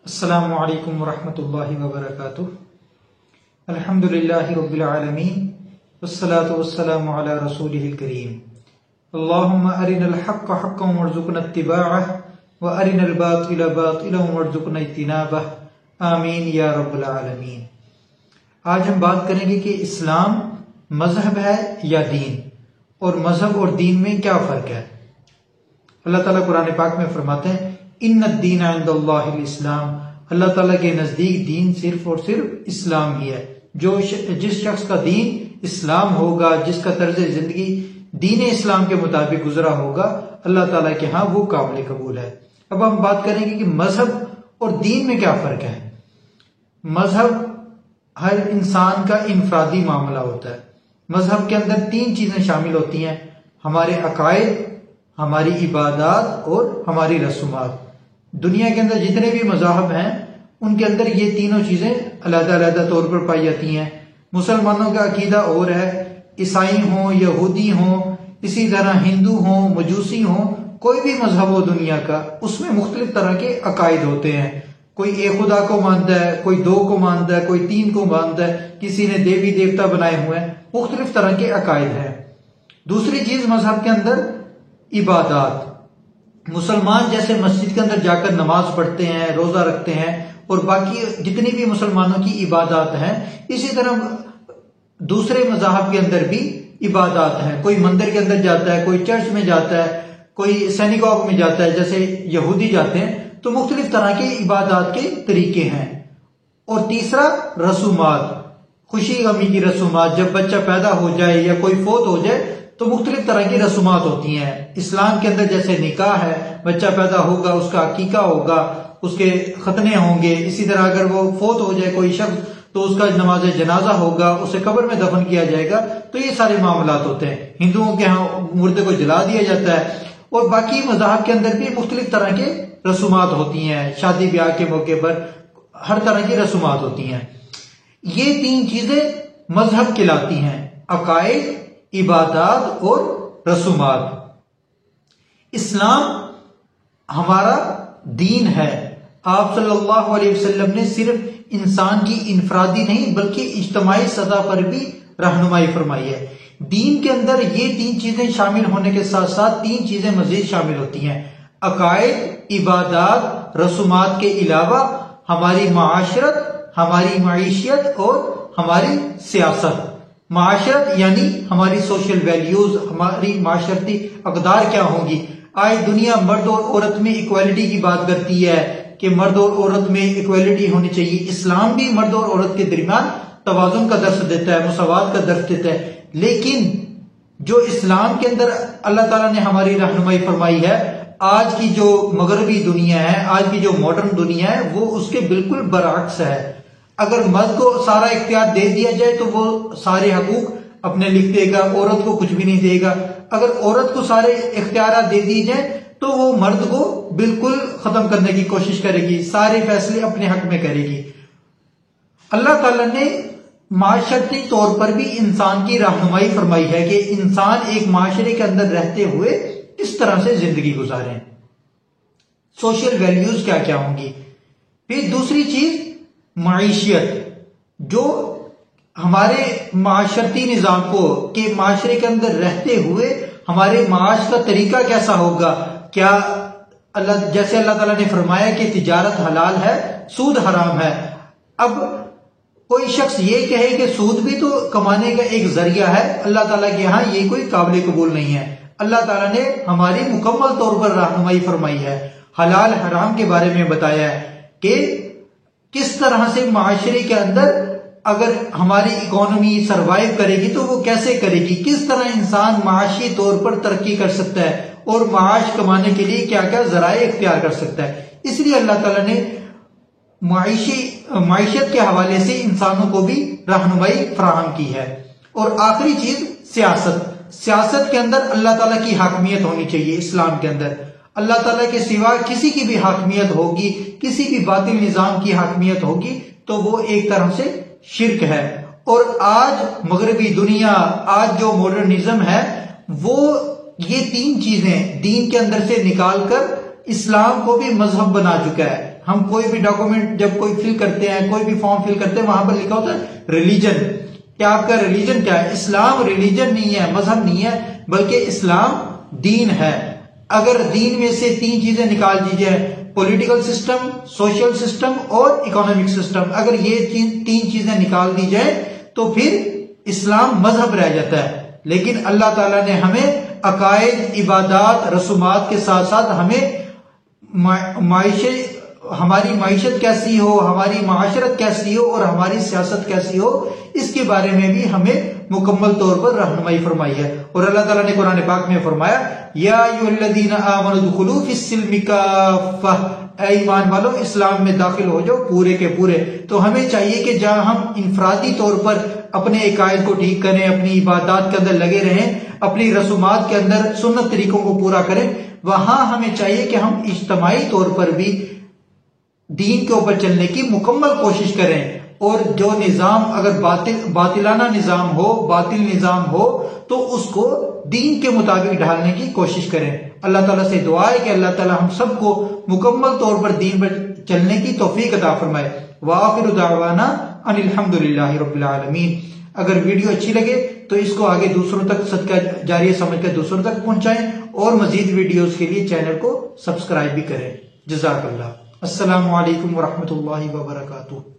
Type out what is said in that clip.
السلام علیکم ورحمۃ اللہ وبرکاتہ۔ الحمدللہ رب العالمین والصلاة والسلام علی رسولہ الکریم۔ اللہم ارنا الحق حقا وارزقنا اتباعہ وارنا الباطل باطلا وارزقنا اجتنابہ، آمین یا رب العالمین۔ آج ہم بات کریں گے کہ اسلام مذہب ہے یا دین، اور مذہب اور دین میں کیا فرق ہے۔ اللہ تعالیٰ قرآن پاک میں فرماتے ہیں ان الدین عند اللہ الاسلام، اللہ تعالیٰ کے نزدیک دین صرف اور صرف اسلام ہی ہے۔ جس شخص کا دین اسلام ہوگا، جس کا طرز زندگی دین اسلام کے مطابق گزرا ہوگا، اللہ تعالیٰ کے ہاں وہ قابل قبول ہے۔ اب ہم بات کریں گے کہ مذہب اور دین میں کیا فرق ہے۔ مذہب ہر انسان کا انفرادی معاملہ ہوتا ہے۔ مذہب کے اندر تین چیزیں شامل ہوتی ہیں: ہمارے عقائد، ہماری عبادات اور ہماری رسومات۔ دنیا کے اندر جتنے بھی مذاہب ہیں ان کے اندر یہ تینوں چیزیں علیحدہ علیحدہ طور پر پائی جاتی ہیں۔ مسلمانوں کا عقیدہ اور ہے، عیسائی ہوں، یہودی ہوں، اسی طرح ہندو ہوں، مجوسی ہوں، کوئی بھی مذہب ہو دنیا کا، اس میں مختلف طرح کے عقائد ہوتے ہیں۔ کوئی ایک خدا کو مانتا ہے، کوئی دو کو مانتا ہے، کوئی تین کو مانتا ہے، کسی نے دیوی دیوتا بنائے ہوئے ہیں، مختلف طرح کے عقائد ہیں۔ دوسری چیز مذہب کے اندر عبادات۔ مسلمان جیسے مسجد کے اندر جا کر نماز پڑھتے ہیں، روزہ رکھتے ہیں اور باقی جتنی بھی مسلمانوں کی عبادات ہیں، اسی طرح دوسرے مذاہب کے اندر بھی عبادات ہیں۔ کوئی مندر کے اندر جاتا ہے، کوئی چرچ میں جاتا ہے، کوئی سینیگوگ میں جاتا ہے، جیسے یہودی جاتے ہیں۔ تو مختلف طرح کے عبادات کے طریقے ہیں۔ اور تیسرا رسومات، خوشی غمی کی رسومات۔ جب بچہ پیدا ہو جائے یا کوئی فوت ہو جائے تو مختلف طرح کی رسومات ہوتی ہیں۔ اسلام کے اندر جیسے نکاح ہے، بچہ پیدا ہوگا اس کا عقیقہ ہوگا، اس کے ختنے ہوں گے۔ اسی طرح اگر وہ فوت ہو جائے کوئی شخص تو اس کا نماز جنازہ ہوگا، اسے قبر میں دفن کیا جائے گا۔ تو یہ سارے معاملات ہوتے ہیں۔ ہندوؤں کے ہاں مردے کو جلا دیا جاتا ہے، اور باقی مذاہب کے اندر بھی مختلف طرح کے رسومات ہوتی ہیں۔ شادی بیاہ کے موقع پر ہر طرح کی رسومات ہوتی ہیں۔ یہ تین چیزیں مذہب کہلاتی ہیں: عقائد، عبادات اور رسومات۔ اسلام ہمارا دین ہے۔ آپ صلی اللہ علیہ وسلم نے صرف انسان کی انفرادی نہیں بلکہ اجتماعی سطح پر بھی رہنمائی فرمائی ہے۔ دین کے اندر یہ تین چیزیں شامل ہونے کے ساتھ ساتھ تین چیزیں مزید شامل ہوتی ہیں: عقائد، عبادات، رسومات کے علاوہ ہماری معاشرت، ہماری معیشت اور ہماری سیاست۔ معاشرت یعنی ہماری سوشل ویلیوز، ہماری معاشرتی اقدار کیا ہوں گی۔ آج دنیا مرد اور عورت میں ایکویلٹی کی بات کرتی ہے کہ مرد اور عورت میں ایکویلٹی ہونی چاہیے۔ اسلام بھی مرد اور عورت کے درمیان توازن کا درس دیتا ہے، مساوات کا درس دیتا ہے۔ لیکن جو اسلام کے اندر اللہ تعالیٰ نے ہماری رہنمائی فرمائی ہے، آج کی جو مغربی دنیا ہے، آج کی جو ماڈرن دنیا ہے، وہ اس کے بالکل برعکس ہے۔ اگر مرد کو سارا اختیار دے دیا جائے تو وہ سارے حقوق اپنے لکھ دے گا، عورت کو کچھ بھی نہیں دے گا۔ اگر عورت کو سارے اختیارات دے دی جائیں تو وہ مرد کو بالکل ختم کرنے کی کوشش کرے گی، سارے فیصلے اپنے حق میں کرے گی۔ اللہ تعالیٰ نے معاشرتی طور پر بھی انسان کی رہنمائی فرمائی ہے کہ انسان ایک معاشرے کے اندر رہتے ہوئے کس طرح سے زندگی گزاریں، سوشل ویلیوز کیا کیا ہوں گی۔ پھر دوسری چیز معیشت، جو ہمارے معاشرتی نظام کو کہ معاشرے کے اندر رہتے ہوئے ہمارے معاش کا طریقہ کیسا ہوگا۔ کیا جیسے اللہ تعالیٰ نے فرمایا کہ تجارت حلال ہے، سود حرام ہے۔ اب کوئی شخص یہ کہے کہ سود بھی تو کمانے کا ایک ذریعہ ہے، اللہ تعالیٰ کے ہاں یہ کوئی قابل قبول نہیں ہے۔ اللہ تعالیٰ نے ہماری مکمل طور پر رہنمائی فرمائی ہے، حلال حرام کے بارے میں بتایا ہے کہ کس طرح سے معاشرے کے اندر اگر ہماری اکانومی سروائیو کرے گی تو وہ کیسے کرے گی، کس طرح انسان معاشی طور پر ترقی کر سکتا ہے اور معاش کمانے کے لیے کیا کیا ذرائع اختیار کر سکتا ہے۔ اس لیے اللہ تعالیٰ نے معیشت کے حوالے سے انسانوں کو بھی رہنمائی فراہم کی ہے۔ اور آخری چیز سیاست۔ سیاست کے اندر اللہ تعالیٰ کی حاکمیت ہونی چاہیے۔ اسلام کے اندر اللہ تعالیٰ کے سوا کسی کی بھی حاکمیت ہوگی، کسی بھی باطل نظام کی حاکمیت ہوگی تو وہ ایک طرح سے شرک ہے۔ اور آج مغربی دنیا، آج جو ماڈرنزم ہے، وہ یہ تین چیزیں دین کے اندر سے نکال کر اسلام کو بھی مذہب بنا چکا ہے۔ ہم کوئی بھی ڈاکومنٹ جب کوئی فل کرتے ہیں، کوئی بھی فارم فل کرتے ہیں، وہاں پر لکھا ہوتا ہے ریلیجن. کیا آپ کا ریلیجن کیا ہے؟ اسلام ریلیجن نہیں ہے، مذہب نہیں ہے، بلکہ اسلام دین ہے. اگر دین میں سے 3 چیزیں نکال دی جائیں، پولیٹیکل سسٹم، سوشل سسٹم اور اکنامک سسٹم، اگر یہ 3 چیزیں نکال دی جائیں تو پھر اسلام مذہب رہ جاتا ہے. لیکن اللہ تعالیٰ نے ہمیں عقائد، عبادات، رسومات کے ساتھ ساتھ ہمیں ہماری معیشت کیسی ہو، ہماری معاشرت کیسی ہو اور ہماری سیاست کیسی ہو، اس کے بارے میں بھی ہمیں مکمل طور پر رہنمائی فرمائی ہے. اور اللہ تعالیٰ نے قرآن پاک میں فرمایا یا ایھا الذین آمنوا ادخلوا فی السلم کافۃ، اے ایمان والو اسلام میں داخل ہو جاؤ پورے کے پورے. تو ہمیں چاہیے کہ جہاں ہم انفرادی طور پر اپنے عقائد کو ٹھیک کریں، اپنی عبادات کے اندر لگے رہیں، اپنی رسومات کے اندر سنت طریقوں کو پورا کریں، وہاں ہمیں چاہیے کہ ہم اجتماعی طور پر بھی دین کے اوپر چلنے کی مکمل کوشش کریں. اور جو نظام اگر باطلانہ نظام ہو، باطل نظام ہو، تو اس کو دین کے مطابق ڈھالنے کی کوشش کریں. اللہ تعالیٰ سے دعا ہے کہ اللہ تعالیٰ ہم سب کو مکمل طور پر دین پر چلنے کی توفیق عطا فرمائے. وآخر دعوانا ان الحمد للہ رب العالمین. اگر ویڈیو اچھی لگے تو اس کو آگے دوسروں تک صدقہ جاریہ سمجھ کر دوسروں تک پہنچائیں، اور مزید ویڈیوز کے لیے چینل کو سبسکرائب بھی کریں. جزاک اللہ. السلام علیکم ورحمۃ اللہ وبرکاتہ.